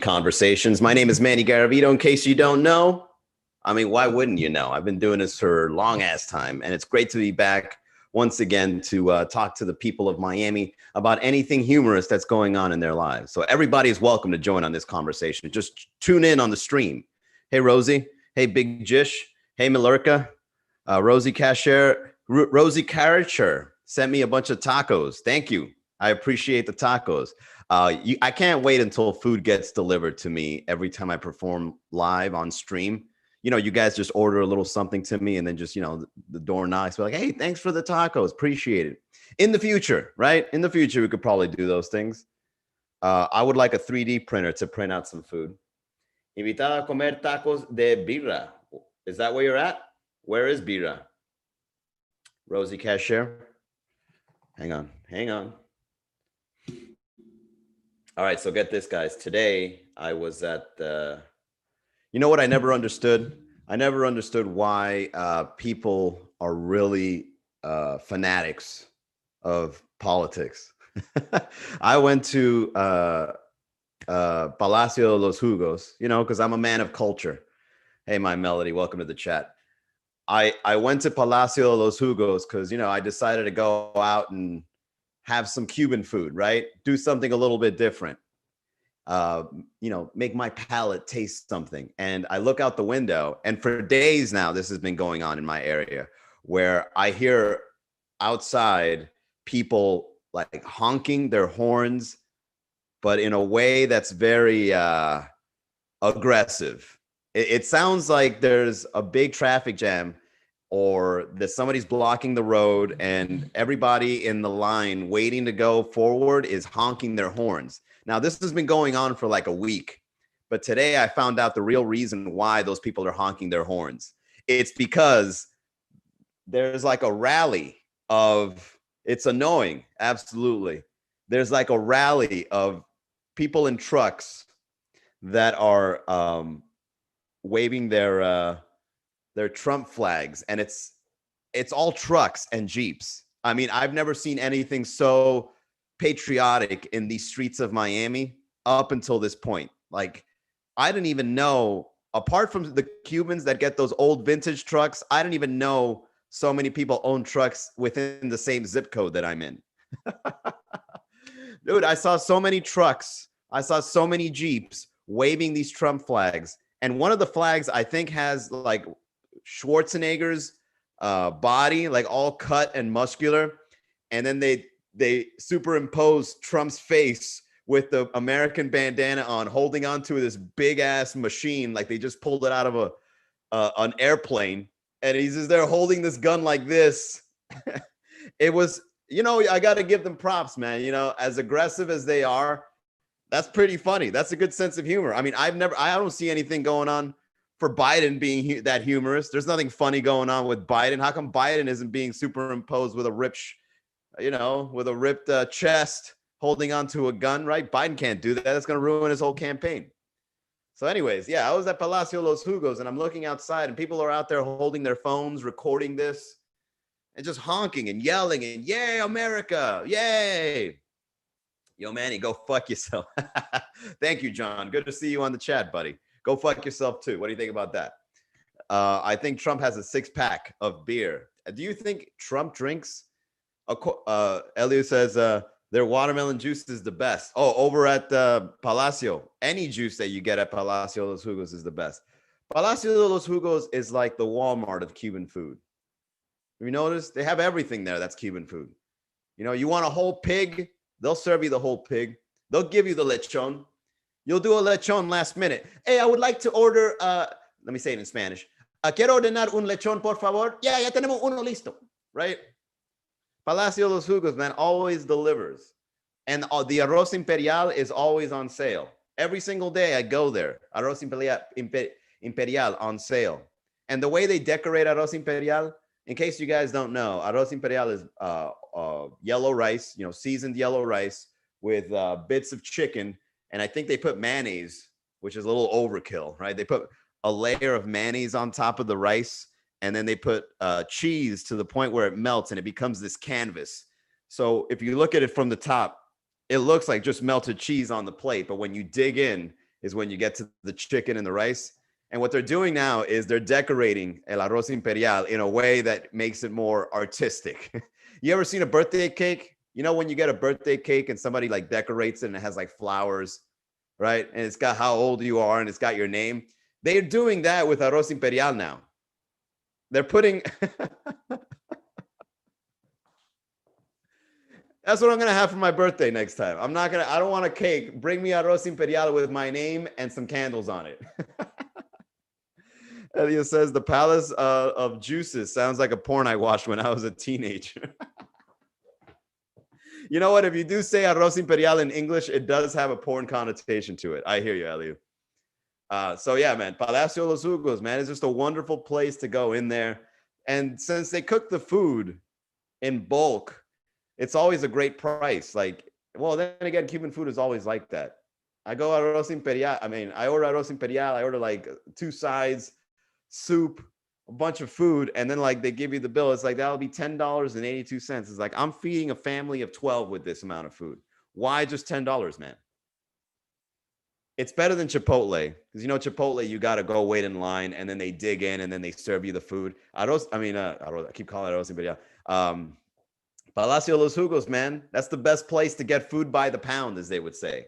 Conversations. My name is Manny Garavito. In case you don't know, I mean, why wouldn't you know? I've been doing this for a long ass time, and it's great to be back once again to talk to the people of Miami about anything humorous that's going on in their lives. So everybody is welcome to join on this conversation. Just tune in on the stream. Hey, Rosie. Hey, Big Jish. Hey, Malurka. Rosie Cashier. Rosie Caricher sent me a bunch of tacos. Thank you. I appreciate the tacos. I can't wait until food gets delivered to me every time I perform live on stream. You know, you guys just order a little something to me and then just, the door knocks. We're like, hey, thanks for the tacos. Appreciate it. In the future, right? In the future, we could probably do those things. I would like a 3D printer to print out some food. Invitada a comer tacos de birra. Is that where you're at? Where is birra? Rosie Cashier. Hang on. All right, so get this, guys. Today, I was at you know what I never understood? I never understood why people are really fanatics of politics. I went to Palacio de los Jugos, because I'm a man of culture. Hey, my Melody, welcome to the chat. I went to Palacio de los Jugos because, I decided to go out and have some Cuban food, right? Do something a little bit different. Make my palate taste something. And I look out the window, and for days now, this has been going on in my area where I hear outside people like honking their horns, but in a way that's very aggressive. It sounds like there's a big traffic jam or that somebody's blocking the road and everybody in the line waiting to go forward is honking their horns. Now, this has been going on for like a week, but today I found out the real reason why those people are honking their horns. It's because there's like a rally of, it's annoying, absolutely. There's like a rally of people in trucks that are waving their Trump flags, and it's all trucks and Jeeps. I mean, I've never seen anything so patriotic in the streets of Miami up until this point. Like, I didn't even know, apart from the Cubans that get those old vintage trucks, I didn't even know so many people own trucks within the same zip code that I'm in. Dude, I saw so many trucks. I saw so many Jeeps waving these Trump flags. And one of the flags, I think, has like Schwarzenegger's body, like all cut and muscular. And then they superimpose Trump's face with the American bandana on, holding onto this big ass machine. Like they just pulled it out of an airplane. And he's just there holding this gun like this. It was, I got to give them props, man. As aggressive as they are, that's pretty funny. That's a good sense of humor. I mean, I don't see anything going on for Biden being that humorous. There's nothing funny going on with Biden. How come Biden isn't being superimposed with a ripped chest holding onto a gun, right? Biden can't do that. That's going to ruin his whole campaign. So anyways, yeah, I was at Palacio de los Jugos and I'm looking outside and people are out there holding their phones, recording this and just honking and yelling and yay, America, yay. Yo, Manny, go fuck yourself. Thank you, John. Good to see you on the chat, buddy. Go fuck yourself, too. What do you think about that? I think Trump has a 6-pack of beer. Do you think Trump drinks? Elliot says their watermelon juice is the best. Oh, over at Palacio, any juice that you get at Palacio de los Jugos is the best. Palacio de los Jugos is like the Walmart of Cuban food. Have you noticed? They have everything there that's Cuban food. You want a whole pig? They'll serve you the whole pig. They'll give you the lechon. You'll do a lechon last minute. Hey, I would like to order, let me say it in Spanish. Quiero ordenar un lechon, por favor. Ya tenemos uno listo, right? Palacio de los Jugos, man, always delivers. And the arroz imperial is always on sale. Every single day I go there. Arroz imperial on sale. And the way they decorate arroz imperial, in case you guys don't know, arroz imperial is yellow rice, seasoned yellow rice with bits of chicken. And I think they put mayonnaise, which is a little overkill, right? They put a layer of mayonnaise on top of the rice. And then they put cheese to the point where it melts and it becomes this canvas. So if you look at it from the top, it looks like just melted cheese on the plate. But when you dig in, is when you get to the chicken and the rice. And what they're doing now is they're decorating el arroz imperial in a way that makes it more artistic. You ever seen a birthday cake? You know, when you get a birthday cake and somebody like decorates it and it has like flowers, right? And it's got how old you are and it's got your name. They're doing that with arroz imperial now. They're putting... That's what I'm gonna have for my birthday next time. I don't want a cake. Bring me arroz imperial with my name and some candles on it. Elio says the Palace of Juices sounds like a porn I watched when I was a teenager. You know what? If you do say arroz imperial in English, it does have a porn connotation to it. I hear you, Elio. So yeah, man, Palacio Los Jugos, man, it's just a wonderful place to go in there. And since they cook the food in bulk, it's always a great price. Like, well, then again, Cuban food is always like that. I go arroz imperial. I order arroz imperial. I order like 2 sides, soup, a bunch of food, and then like they give you the bill. It's like that'll be $10.82. It's like I'm feeding a family of 12 with this amount of food. Why just $10, man? It's better than Chipotle because you know Chipotle, you got to go wait in line, and then they dig in, and then they serve you the food. I keep calling it arroz imperial. Palacio Los Jugos, man, that's the best place to get food by the pound, as they would say.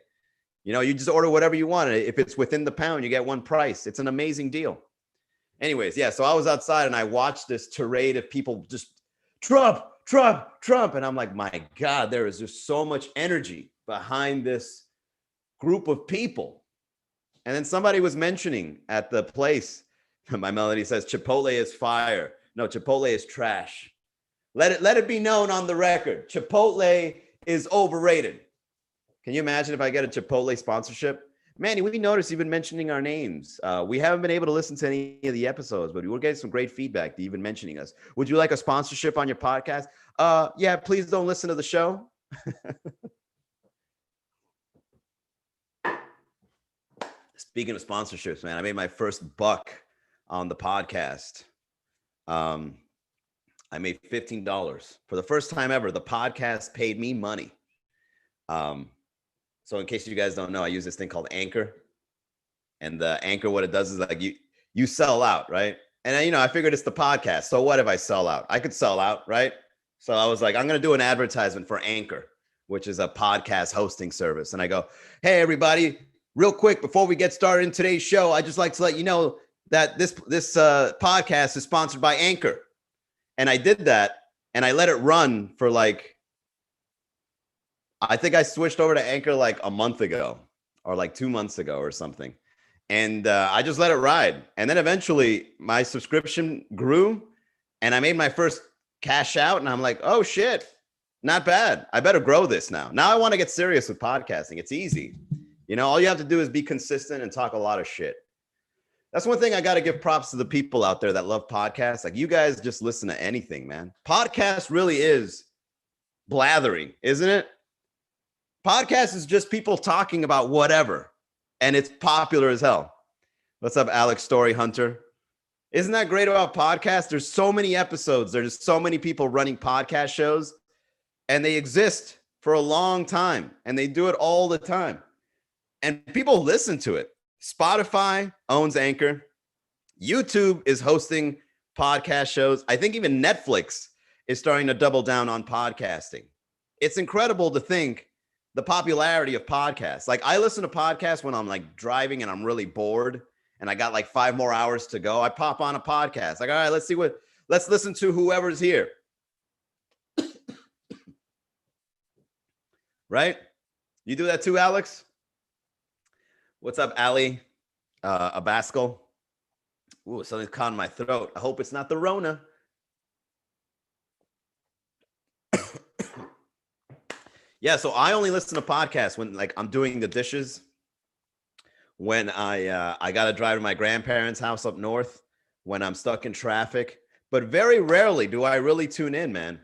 You know, you just order whatever you want. If it's within the pound, you get one price. It's an amazing deal. Anyways, yeah, so I was outside and I watched this tirade of people just Trump, Trump, Trump. And I'm like, my God, there is just so much energy behind this group of people. And then somebody was mentioning at the place, my melody says, Chipotle is fire. No, Chipotle is trash. Let it be known on the record. Chipotle is overrated. Can you imagine if I get a Chipotle sponsorship? Manny, we noticed you've been mentioning our names. We haven't been able to listen to any of the episodes, but we're getting some great feedback that you've been mentioning us. Would you like a sponsorship on your podcast? Yeah, please don't listen to the show. Speaking of sponsorships, man, I made my first buck on the podcast. I made $15 for the first time ever. The podcast paid me money. So in case you guys don't know, I use this thing called Anchor, and the Anchor, what it does is like you sell out, right? And I figured it's the podcast. So what if I sell out? I could sell out, right? So I was like, I'm going to do an advertisement for Anchor, which is a podcast hosting service. And I go, hey, everybody, real quick, before we get started in today's show, I'd just like to let you know that this podcast is sponsored by Anchor. And I did that, and I let it run for I think I switched over to Anchor like a month ago or like 2 months ago or something. And I just let it ride. And then eventually my subscription grew and I made my first cash out. And I'm like, oh, shit, not bad. I better grow this now. Now I want to get serious with podcasting. It's easy. All you have to do is be consistent and talk a lot of shit. That's one thing I got to give props to the people out there that love podcasts. Like, you guys just listen to anything, man. Podcast really is blathering, isn't it? Podcast is just people talking about whatever, and it's popular as hell. What's up, Alex Story Hunter? Isn't that great about podcasts? There's so many episodes. There's so many people running podcast shows, and they exist for a long time, and they do it all the time. And people listen to it. Spotify owns Anchor. YouTube is hosting podcast shows. I think even Netflix is starting to double down on podcasting. It's incredible to think the popularity of podcasts. Like, I listen to podcasts when I'm like driving and I'm really bored and I got like 5 more hours to go. I pop on a podcast. Like, all right, let's listen to whoever's here. Right? You do that too, Alex? What's up, Ali? Abascal. Ooh, something's caught in my throat. I hope it's not the Rona. Yeah, so I only listen to podcasts when like I'm doing the dishes, when I got to drive to my grandparents' house up north, when I'm stuck in traffic. But very rarely do I really tune in, man.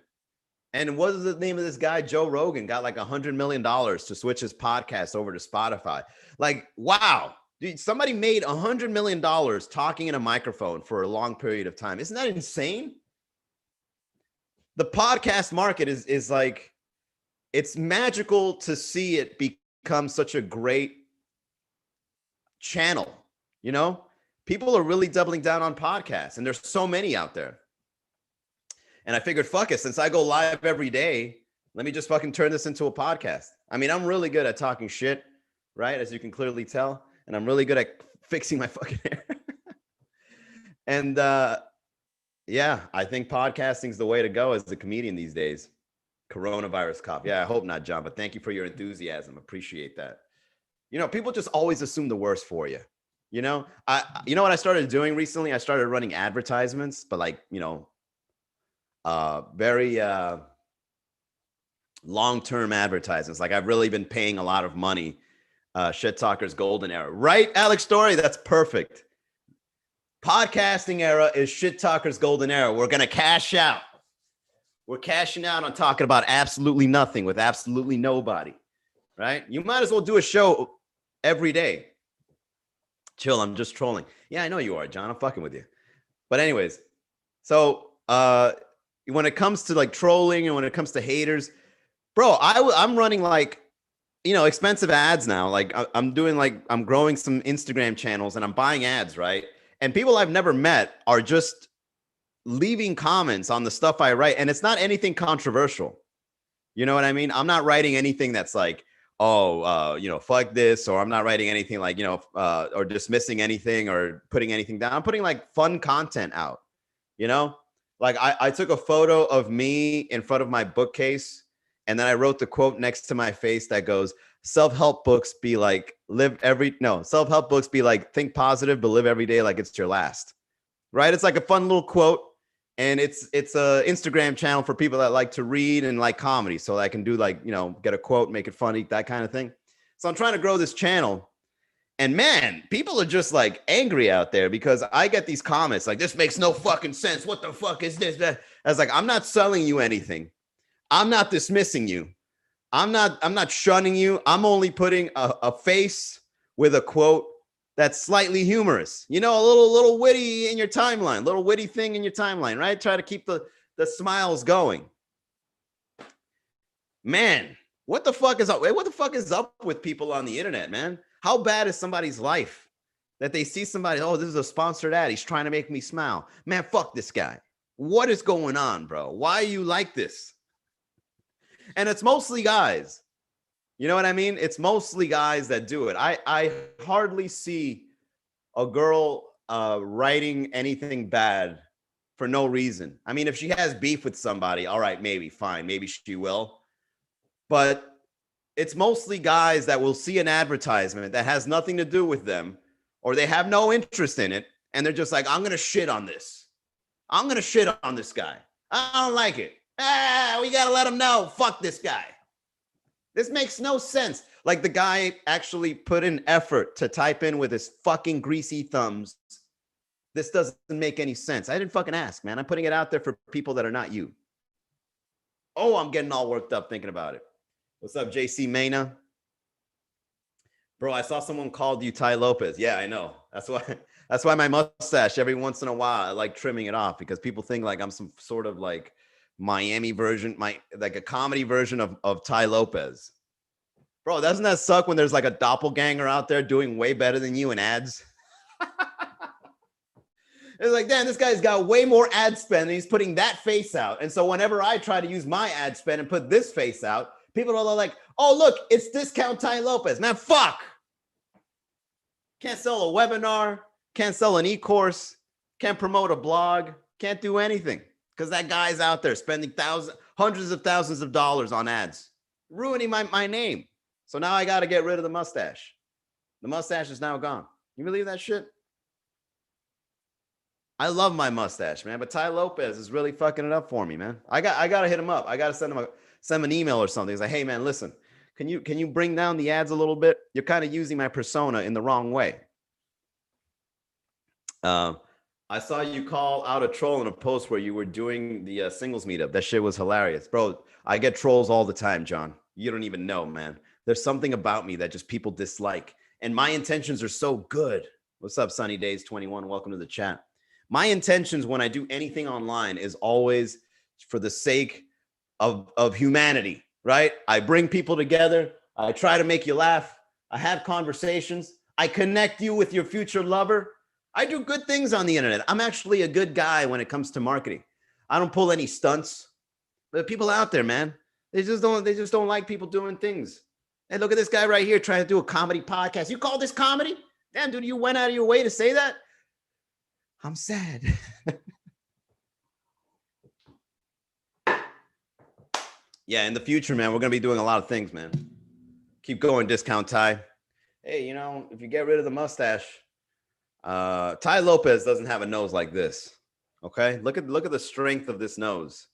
And what is the name of this guy? Joe Rogan got like $100 million to switch his podcast over to Spotify. Like, wow. Dude, somebody made $100 million talking in a microphone for a long period of time. Isn't that insane? The podcast market is like, it's magical to see it become such a great channel. You know, people are really doubling down on podcasts, and there's so many out there. And I figured, fuck it, since I go live every day, let me just fucking turn this into a podcast. I mean, I'm really good at talking shit, right? As you can clearly tell. And I'm really good at fixing my fucking hair. And yeah, I think podcasting's the way to go as a comedian these days. Coronavirus cop. Yeah, I hope not, John, but thank you for your enthusiasm. Appreciate that. You know, people just always assume the worst for you. You know, you know what I started doing recently? I started running advertisements, but like, you know, very long-term advertisements. Like I've really been paying a lot of money. Shit Talker's golden era, right? Alex Story, that's perfect. Podcasting era is Shit Talker's golden era. We're gonna cash out. We're cashing out on talking about absolutely nothing with absolutely nobody, right? You might as well do a show every day. Chill, I'm just trolling. Yeah, I know you are, John. I'm fucking with you. But anyways, so when it comes to like trolling and when it comes to haters, bro, I'm running like, you know, expensive ads now. Like I'm doing like, I'm growing some Instagram channels and I'm buying ads, right? And people I've never met are just leaving comments on the stuff I write. And it's not anything controversial. You know what I mean? I'm not writing anything that's like, oh, you know, fuck this, or I'm not writing anything like, you know, or dismissing anything or putting anything down. I'm putting like fun content out, you know? Like I took a photo of me in front of my bookcase, and then I wrote the quote next to my face that goes, self-help books be like, self-help books be like, think positive, but live every day like it's your last, right? It's like a fun little quote. And it's a Instagram channel for people that like to read and like comedy. So I can do like, you know, get a quote, make it funny, that kind of thing. So I'm trying to grow this channel. And man, people are just like angry out there because I get these comments like, this makes no fucking sense. What the fuck is this? I was like, I'm not selling you anything. I'm not dismissing you. I'm not shunning you. I'm only putting a face with a quote that's slightly humorous, you know, a little witty in your timeline, little witty thing in your timeline, right? Try to keep the smiles going. Man, what the fuck is up? What the fuck is up with people on the internet, man? How bad is somebody's life that they see somebody, oh, this is a sponsored ad, he's trying to make me smile. Man, fuck this guy. What is going on, bro? Why are you like this? And it's mostly guys. You know what I mean? It's mostly guys that do it. I hardly see a girl writing anything bad for no reason. I mean, if she has beef with somebody, all right, maybe, fine. Maybe she will. But it's mostly guys that will see an advertisement that has nothing to do with them, or they have no interest in it. And they're just like, I'm going to shit on this. I'm going to shit on this guy. I don't like it. We got to let him know. Fuck this guy. This makes no sense. Like the guy actually put in effort to type in with his fucking greasy thumbs. This doesn't make any sense. I didn't fucking ask, man. I'm putting it out there for people that are not you. Oh, I'm getting all worked up thinking about it. What's up, JC Mena? Bro, I saw someone called you Ty Lopez. Yeah, I know. That's why my mustache, every once in a while, I like trimming it off because people think like I'm some sort of like Miami version, like a comedy version of Ty Lopez. Bro, doesn't that suck when there's like a doppelganger out there doing way better than you in ads? It's like, damn, this guy's got way more ad spend and he's putting that face out. And so whenever I try to use my ad spend and put this face out, people are like, oh, look, it's discount Ty Lopez. Man, fuck. Can't sell a webinar, can't sell an e-course, can't promote a blog, can't do anything. Because that guy's out there spending hundreds of thousands of dollars on ads, ruining my name. So now I got to get rid of the mustache. The mustache is now gone. You believe that shit? I love my mustache, man. But Ty Lopez is really fucking it up for me, man. I got to hit him up. I got to send him an email or something. He's like, hey, man, listen, can you bring down the ads a little bit? You're kind of using my persona in the wrong way. I saw you call out a troll in a post where you were doing the singles meetup. That shit was hilarious. Bro, I get trolls all the time, John. You don't even know, man. There's something about me that just people dislike. And my intentions are so good. What's up, Sunny Days 21? Welcome to the chat. My intentions when I do anything online is always for the sake of humanity, right? I bring people together. I try to make you laugh. I have conversations. I connect you with your future lover. I do good things on the internet. I'm actually a good guy when it comes to marketing. I don't pull any stunts. But people out there, man, they just don't like people doing things. Hey, look at this guy right here trying to do a comedy podcast. You call this comedy? Damn, dude, you went out of your way to say that? I'm sad. Yeah, in the future, man, we're going to be doing a lot of things, man. Keep going, Discount Ty. Hey, you know, if you get rid of the mustache, Ty Lopez doesn't have a nose like this. Okay, look at the strength of this nose.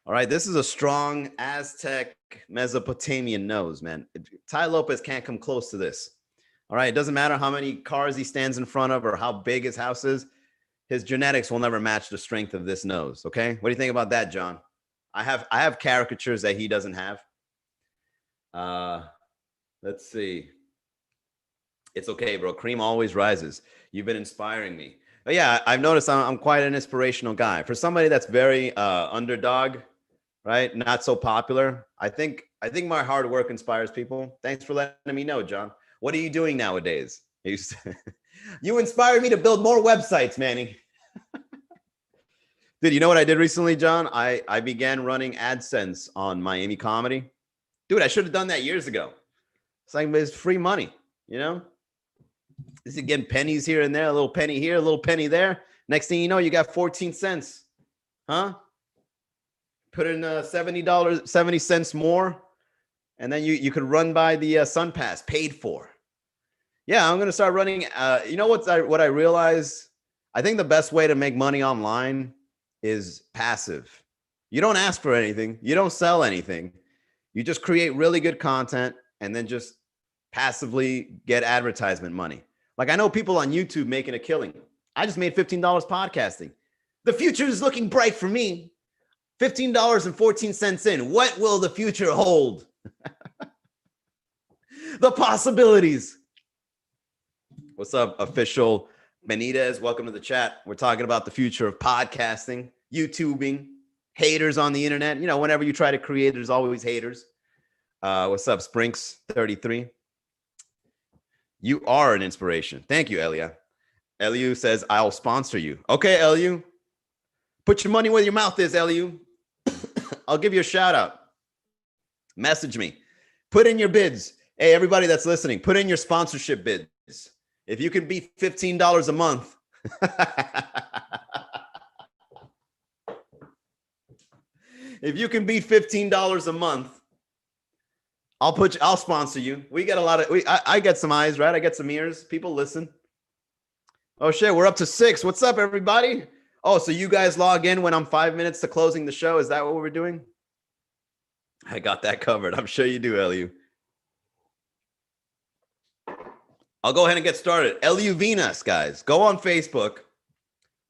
All right, this is a strong Aztec Mesopotamian nose, man. Ty Lopez can't come close to this. All right, it doesn't matter how many cars he stands in front of or how big his house is. His genetics will never match the strength of this nose. Okay, what do you think about that, John? I have caricatures that he doesn't have. Let's see. It's okay, bro. Cream always rises. You've been inspiring me. But yeah, I've noticed I'm quite an inspirational guy. For somebody that's very underdog, right? Not so popular. I think my hard work inspires people. Thanks for letting me know, John. What are you doing nowadays? You inspired me to build more websites, Manny. Dude, you know what I did recently, John? I began running AdSense on Miami Comedy. Dude, I should have done that years ago. It's like it's free money, you know? This is getting pennies here and there, a little penny here, a little penny there. Next thing you know, you got 14 cents. Huh? Put in $70, 70 cents more, and then you could run by the Sun Pass, paid for. Yeah, I'm going to start running. You know what I realize? I think the best way to make money online is passive. You don't ask for anything. You don't sell anything. You just create really good content and then just passively get advertisement money. Like I know people on YouTube making a killing. I just made $15 podcasting. The future is looking bright for me. $15.14 in. What will the future hold? The possibilities. What's up, official Benitez? Welcome to the chat. We're talking about the future of podcasting, YouTubing, haters on the internet. You know, whenever you try to create, there's always haters. What's up, Sprinks33? You are an inspiration. Thank you, Elia. Eliu says, I'll sponsor you. Okay, Eliu. Put your money where your mouth is, Eliu. I'll give you a shout out. Message me. Put in your bids. Hey, everybody that's listening, put in your sponsorship bids. If you can beat $15 a month. If you can beat $15 a month, I'll sponsor you. We get a lot of, I get some eyes, right? I get some ears. People listen. Oh shit, we're up to 6. What's up, everybody? Oh, so you guys log in when I'm 5 minutes to closing the show. Is that what we're doing? I got that covered. I'm sure you do, Eliu. I'll go ahead and get started. Eliu Venus, guys. Go on Facebook.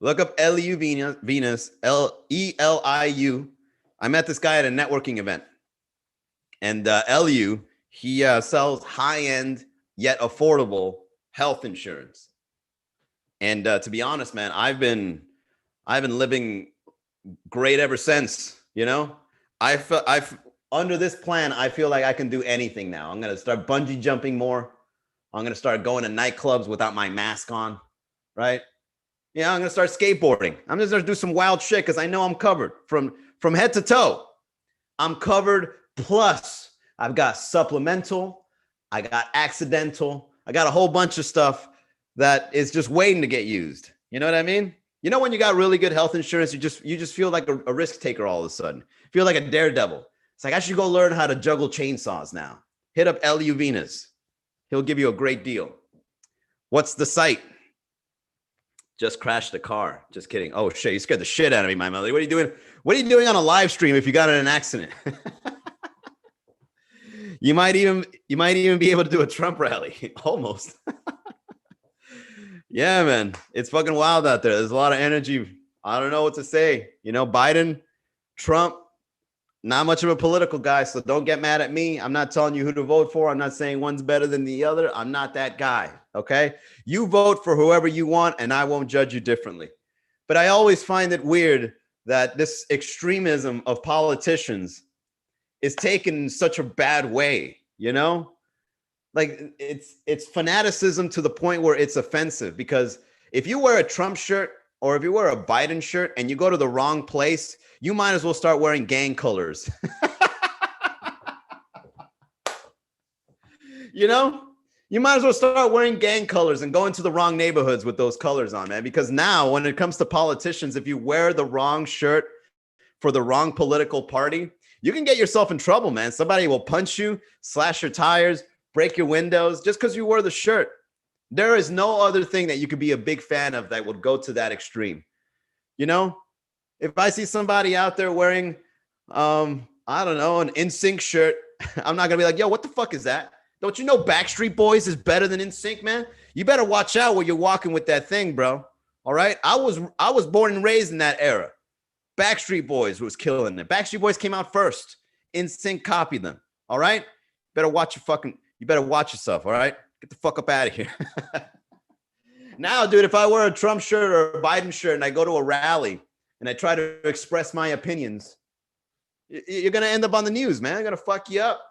Look up Eliu Venus, Eliu. I met this guy at a networking event. And Eliu, he sells high-end yet affordable health insurance. And to be honest, man, I've been living great ever since. You know, I've under this plan, I feel like I can do anything now. I'm gonna start bungee jumping more. I'm gonna start going to nightclubs without my mask on, right? Yeah, I'm gonna start skateboarding. I'm just gonna do some wild shit because I know I'm covered from head to toe. I'm covered. Plus, I've got supplemental, I got accidental, I got a whole bunch of stuff that is just waiting to get used. You know what I mean? You know when you got really good health insurance, you just feel like a risk taker all of a sudden. Feel like a daredevil. It's like I should go learn how to juggle chainsaws now. Hit up Eliu Venus. He'll give you a great deal. What's the site? Just crashed the car. Just kidding. Oh shit, you scared the shit out of me, my mother. What are you doing? What are you doing on a live stream if you got in an accident? You might even be able to do a Trump rally. Almost. Yeah, man. It's fucking wild out there. There's a lot of energy. I don't know what to say. You know, Biden, Trump, not much of a political guy, so don't get mad at me. I'm not telling you who to vote for. I'm not saying one's better than the other. I'm not that guy, okay? You vote for whoever you want, and I won't judge you differently. But I always find it weird that this extremism of politicians is taken in such a bad way, you know? Like it's fanaticism to the point where it's offensive, because if you wear a Trump shirt or if you wear a Biden shirt and you go to the wrong place, you might as well start wearing gang colors. You know, you might as well start wearing gang colors and go into the wrong neighborhoods with those colors on, man. Because now when it comes to politicians, if you wear the wrong shirt for the wrong political party, you can get yourself in trouble, man. Somebody will punch you, slash your tires, break your windows just because you wore the shirt. There is no other thing that you could be a big fan of that would go to that extreme. You know, if I see somebody out there wearing, I don't know, an NSYNC shirt, I'm not gonna be like, yo, what the fuck is that? Don't you know Backstreet Boys is better than NSYNC, man? You better watch out where you're walking with that thing, bro. All right, I was born and raised in that era. Backstreet Boys was killing it. Backstreet Boys came out first. NSYNC copied them. All right, you better watch yourself. All right, get the fuck up out of here. Now, dude, if I wear a Trump shirt or a Biden shirt and I go to a rally and I try to express my opinions, you're going to end up on the news, man. I'm going to fuck you up.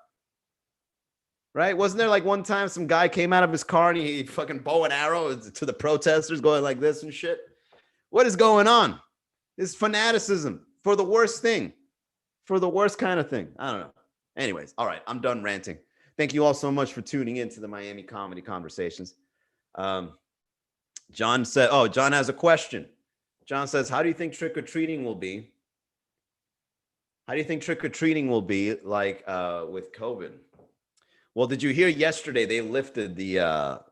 Right? Wasn't there like one time some guy came out of his car and he fucking bow and arrow to the protesters going like this and shit? What is going on? This fanaticism for the worst thing, for the worst kind of thing. I don't know. Anyways, all right, I'm done ranting. Thank you all so much for tuning in to the Miami Comedy Conversations. John said, oh, John has a question. John says, how do you think trick-or-treating will be? How do you think trick-or-treating will be like with COVID? Well, did you hear yesterday they lifted the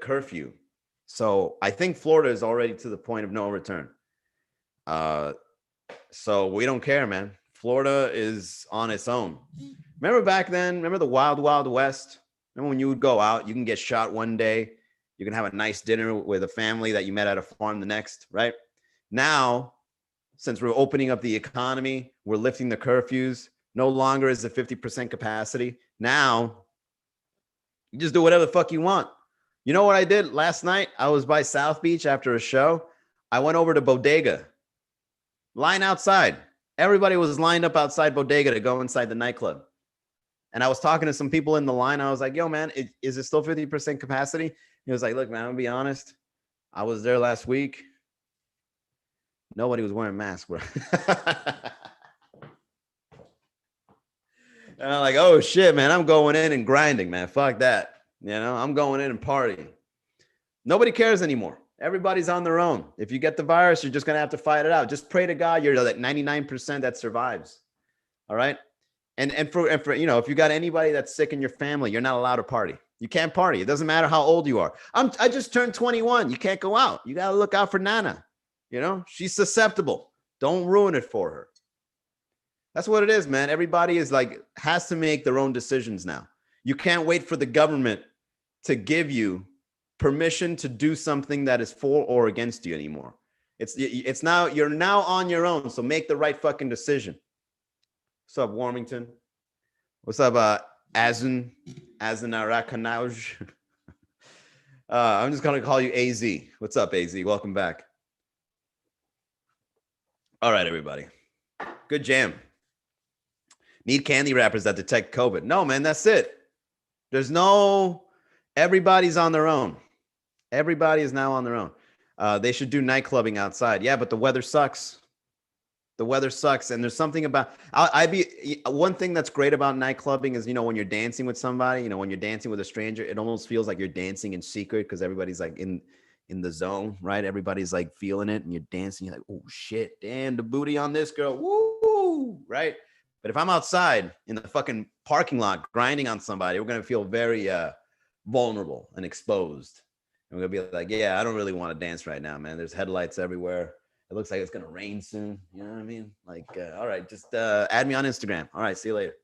curfew? So I think Florida is already to the point of no return. So we don't care, man. Florida is on its own. Remember back then? Remember the Wild Wild West? Remember when you would go out, you can get shot one day, you can have a nice dinner with a family that you met at a farm the next, right? Now, since we're opening up the economy, we're lifting the curfews. No longer is it 50% capacity. Now, you just do whatever the fuck you want. You know what I did last night? I was by South Beach after a show. I went over to Bodega. Line outside. Everybody was lined up outside Bodega to go inside the nightclub. And I was talking to some people in the line. I was like, yo, man, is it still 50% capacity? He was like, look, man, I'm going to be honest. I was there last week. Nobody was wearing masks, bro. And I'm like, oh, shit, man, I'm going in and grinding, man. Fuck that. You know, I'm going in and partying. Nobody cares anymore. Everybody's on their own. If you get the virus, you're just going to have to fight it out. Just pray to God you're that 99% that survives. All right? And for you know, if you got anybody that's sick in your family, you're not allowed to party. You can't party. It doesn't matter how old you are. I just turned 21. You can't go out. You got to look out for Nana. You know, she's susceptible. Don't ruin it for her. That's what it is, man. Everybody is like, has to make their own decisions now. You can't wait for the government to give you permission to do something that is for or against you anymore. It's now, you're now on your own. So make the right fucking decision. What's up, Warmington? What's up, Azun Arakanauj? I'm just gonna call you AZ. What's up, AZ? Welcome back. All right, everybody. Good jam. Need candy wrappers that detect COVID. No, man, that's it. There's no, everybody's on their own. Everybody is now on their own. They should do night clubbing outside. Yeah, but the weather sucks. The weather sucks. And there's something about, one thing that's great about night clubbing is, you know, when you're dancing with somebody, you know, when you're dancing with a stranger, it almost feels like you're dancing in secret because everybody's like in the zone, right? Everybody's like feeling it and you're dancing. You're like, oh shit, damn, the booty on this girl. Woo, right? But if I'm outside in the fucking parking lot grinding on somebody, we're going to feel very vulnerable and exposed. And we're going to be like, yeah, I don't really want to dance right now, man. There's headlights everywhere. It looks like it's going to rain soon. You know what I mean? Like, all right, just add me on Instagram. All right, see you later.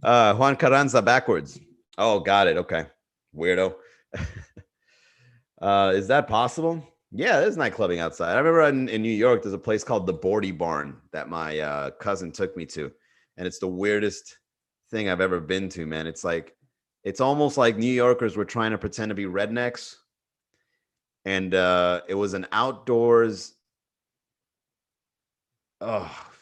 Juan Carranza backwards. Oh, got it. Okay. Weirdo. Is that possible? Yeah, there's night clubbing outside. I remember in New York, there's a place called the Bordy Barn that my cousin took me to. And it's the weirdest thing I've ever been to, man. It's like, it's almost like New Yorkers were trying to pretend to be rednecks. And it was an outdoors,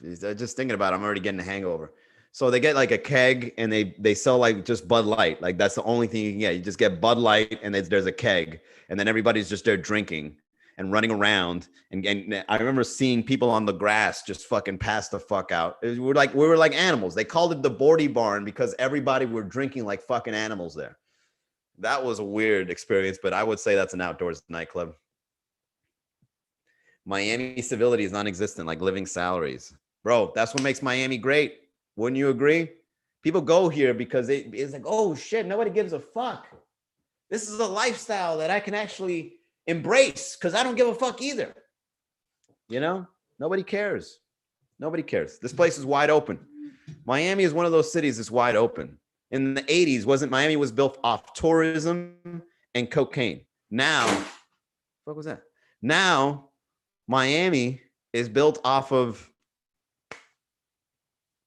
just thinking about it, I'm already getting a hangover. So they get like a keg and they sell like just Bud Light. Like that's the only thing you can get. You just get Bud Light and there's a keg, and then everybody's just there drinking and running around. And I remember seeing people on the grass just fucking pass the fuck out. We were like animals. They called it the Bordy Barn because everybody were drinking like fucking animals there. That was a weird experience, but I would say that's an outdoors nightclub. Miami civility is non-existent, like living salaries. Bro, that's what makes Miami great. Wouldn't you agree? People go here because it's like, oh shit, nobody gives a fuck. This is a lifestyle that I can actually embrace because I don't give a fuck either. You know, nobody cares. Nobody cares. This place is wide open. Miami is one of those cities that's wide open. In the 80s, Miami was built off tourism and cocaine. Now, what was that? Now, Miami is built off of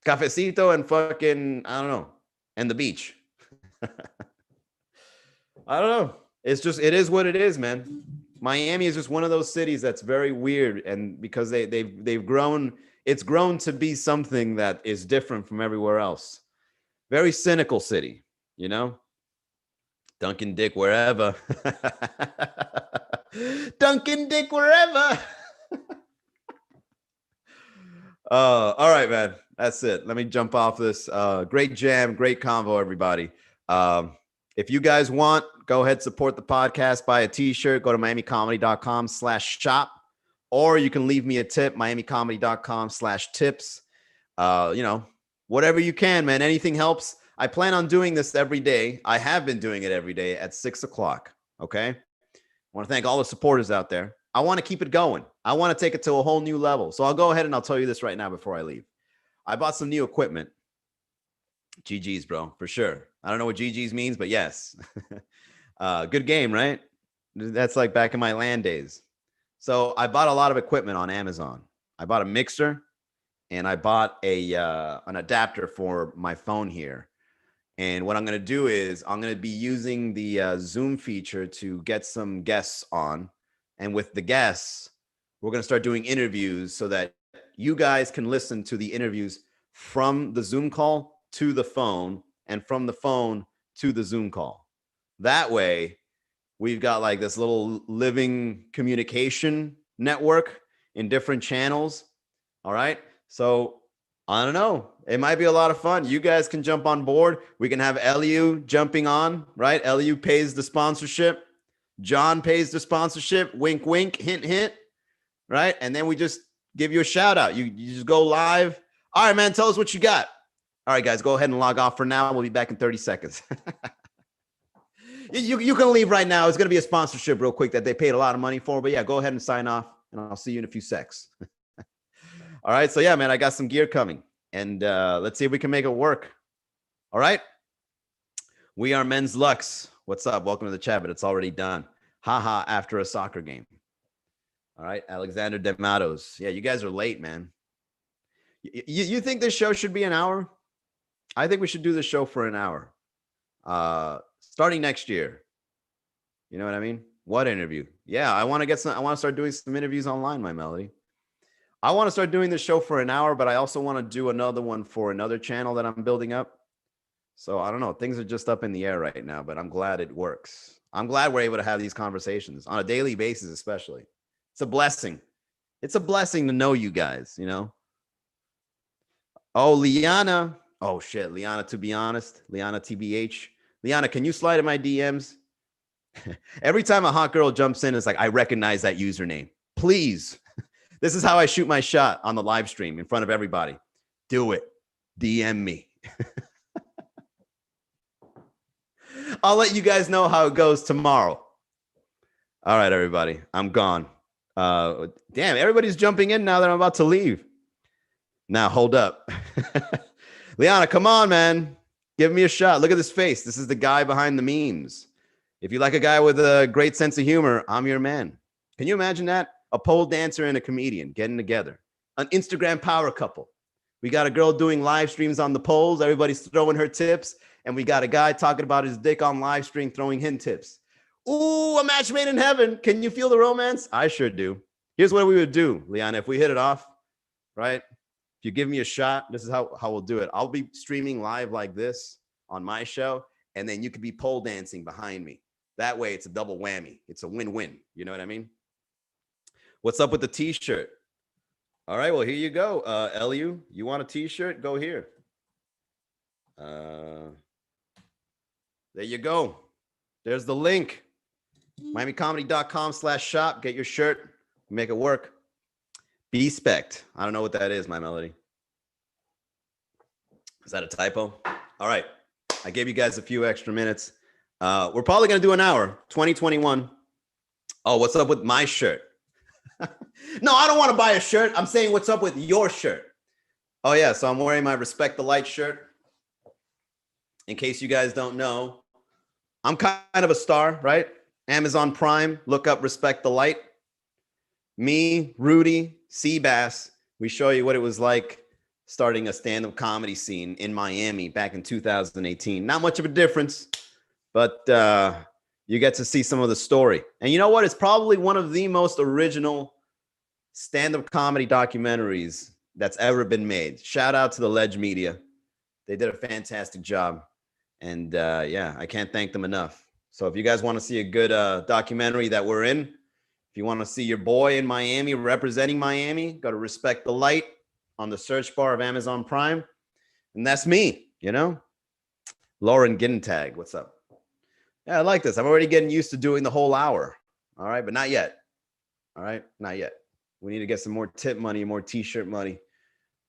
cafecito and fucking, I don't know, and the beach. I don't know. It is what it is, man. Miami is just one of those cities that's very weird, and because they've grown, it's grown to be something that is different from everywhere else. Very cynical city, you know? Dunkin' Dick wherever. Dunkin' Dick wherever. All right, man. That's it. Let me jump off this. Great jam, great convo, everybody. If you guys want, go ahead, support the podcast, buy a t-shirt, go to miamicomedy.com/shop, or you can leave me a tip, miamicomedy.com/tips. You know, whatever you can, man. Anything helps. I plan on doing this every day. I have been doing it every day at 6:00. Okay. I want to thank all the supporters out there. I want to keep it going. I want to take it to a whole new level. So I'll go ahead and I'll tell you this right now before I leave. I bought some new equipment. GG's, bro, for sure. I don't know what GG's means, but yes. Good game, right? That's like back in my LAN days. So I bought a lot of equipment on Amazon. I bought a mixer and I bought an adapter for my phone here. And what I'm going to do is I'm going to be using the Zoom feature to get some guests on. And with the guests, we're going to start doing interviews so that you guys can listen to the interviews from the Zoom call to the phone and from the phone to the Zoom call. That way, we've got like this little living communication network in different channels. All right. So I don't know. It might be a lot of fun. You guys can jump on board. We can have Eliu jumping on, right? Eliu pays the sponsorship. John pays the sponsorship. Wink, wink, hint, hint, right? And then we just give you a shout out. You just go live. All right, man, tell us what you got. All right, guys, go ahead and log off for now. We'll be back in 30 seconds. You can leave right now. It's going to be a sponsorship real quick that they paid a lot of money for. But yeah, go ahead and sign off, and I'll see you in a few secs. All right, so yeah, man, I got some gear coming, and let's see if we can make it work. All right. We are Men's Lux. What's up? Welcome to the chat, but it's already done. Haha, after a soccer game. All right, Alexander Dematos. Yeah, you guys are late, man. You think this show should be an hour? I think we should do the show for an hour. Starting next year. You know what I mean? What interview? Yeah, I want to start doing some interviews online, my Melody. I want to start doing this show for an hour, but I also want to do another one for another channel that I'm building up. So I don't know. Things are just up in the air right now, but I'm glad it works. I'm glad we're able to have these conversations on a daily basis, especially. It's a blessing. It's a blessing to know you guys, you know? Oh, Liana. Oh, shit. Liana, to be honest. Liana, TBH. Liana, can you slide in my DMs? Every time a hot girl jumps in, it's like, I recognize that username. Please. This is how I shoot my shot on the live stream in front of everybody. Do it. DM me. I'll let you guys know how it goes tomorrow. All right, everybody. I'm gone. Damn, everybody's jumping in now that I'm about to leave. Now, hold up. Liana, come on, man. Give me a shot. Look at this face. This is the guy behind the memes. If you like a guy with a great sense of humor, I'm your man. Can you imagine that? A pole dancer and a comedian getting together. An Instagram power couple. We got a girl doing live streams on the poles. Everybody's throwing her tips. And we got a guy talking about his dick on live stream, throwing him tips. Ooh, a match made in heaven. Can you feel the romance? I sure do. Here's what we would do, Liana, if we hit it off, right? If you give me a shot, this is how we'll do it. I'll be streaming live like this on my show, and then you could be pole dancing behind me. That way it's a double whammy. It's a win-win. You know what I mean? What's up with the t-shirt? All right, well, here you go. Eliu, you want a t-shirt? Go here. There you go. There's the link. MiamiComedy.com/shop. Get your shirt. Make it work. Bespect. I don't know what that is, my melody. Is that a typo? All right. I gave you guys a few extra minutes. We're probably going to do an hour. 2021. Oh, what's up with my shirt? No, I don't want to buy a shirt. I'm saying what's up with your shirt. Oh, yeah. So I'm wearing my Respect the Light shirt. In case you guys don't know, I'm kind of a star, right? Amazon Prime. Look up Respect the Light. Me, Rudy, Seabass. We show you what it was like starting a stand-up comedy scene in Miami back in 2018. Not much of a difference, but you get to see some of the story. And you know what? It's probably one of the most original stand-up comedy documentaries that's ever been made. Shout out to the Ledge Media. They did a fantastic job. And yeah, I can't thank them enough. So if you guys want to see a good documentary that we're in, if you want to see your boy in Miami representing Miami, go to Respect the Light on the search bar of Amazon Prime. And that's me, you know? Lauren Gintag, what's up? Yeah, I like this. I'm already getting used to doing the whole hour. All right, but not yet. All right, not yet. We need to get some more tip money, more t-shirt money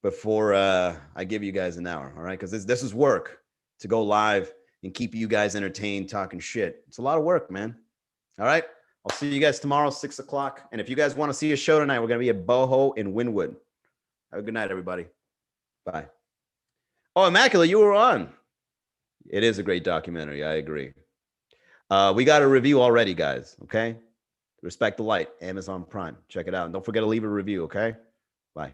before I give you guys an hour. All right, because this is work to go live and keep you guys entertained, talking shit. It's a lot of work, man. All right, I'll see you guys tomorrow, 6 o'clock. And if you guys want to see a show tonight, we're going to be at Boho in Wynwood. Have a good night, everybody. Bye. Oh, Immaculate, you were on. It is a great documentary. I agree. We got a review already, guys. Okay. Respect the Light, Amazon Prime. Check it out. And don't forget to leave a review. Okay. Bye.